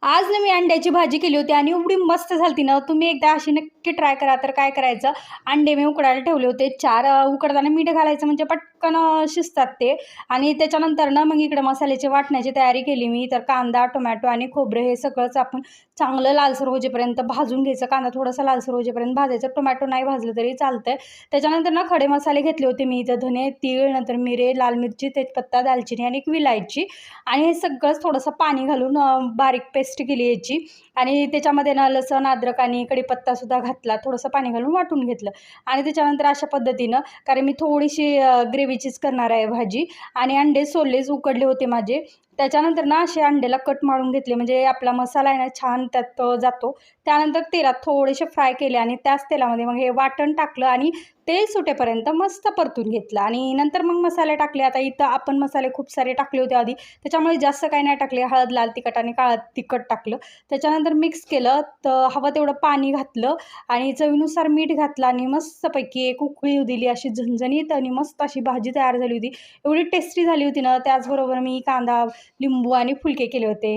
आज ना मी अंड्याची भाजी केली होती आणि एवढी मस्त झाली ना. तुम्ही एकदा अशी नक्की ट्राय करा. तर काय करायचं, अंडे मी उकडायला ठेवले होते 4. उकडताना मीठ घालायचं म्हणजे पटकन शिजतात ते. आणि त्याच्यानंतर ना मग इकडे मसाल्याची वाटण्याची तयारी केली मी. तर कांदा, टोमॅटो आणि खोबरं हे सगळंच आपण चांगलं लालसर होजेपर्यंत भाजून घ्यायचं. कांदा थोडासा लालसर होजेपर्यंत भाजायचा. टोमॅटो नाही भाजलं तरी चालतंय. त्याच्यानंतर ना खडे मसाले घेतले होते मी इथं धने, तीळ, नंतर मिरे, लाल मिरची, तेजपत्ता, दालचिनी आणि एक विलायची. आणि हे सगळंच थोडंसं पाणी घालून बारीक पेस्ट केली याची. आणि त्याच्यामध्ये ना लसूण, अद्रक आणि कढीपत्तासुद्धा घातला. थोडंसं पाणी घालून वाटून घेतलं. आणि त्याच्यानंतर अशा पद्धतीनं, कारण मी थोडीशी ग्रेव्हीचीच करणार आहे भाजी. आणि अंडे सोललेच उकडले होते माझे. त्याच्यानंतर ना असे अंड्याला कट मारून घेतले, म्हणजे आपला मसाला आहे ना छान त्यात जातो. त्यानंतर तेलात थोडेसे फ्राय केले आणि त्याच तेलामध्ये मग हे वाटण टाकलं आणि तेल सुटेपर्यंत मस्त परतून घेतलं. आणि नंतर मग मसाले टाकले. आता इथं आपण मसाले खूप सारे टाकले होते आधी, त्याच्यामुळे जास्त काही नाही टाकले. हळद, लाल तिखट आणि काळं तिखट टाकलं. त्याच्यानंतर मिक्स केलं, तर हवं तेवढं पाणी घातलं आणि चवीनुसार मीठ घातलं आणि मस्तपैकी एक उकळी येऊ दिली. अशी झणझणीत आणि मस्त अशी भाजी तयार झाली होती. एवढी टेस्टी झाली होती ना. त्याचबरोबर मी कांदा, लिंबू आणि फुलके केले होते.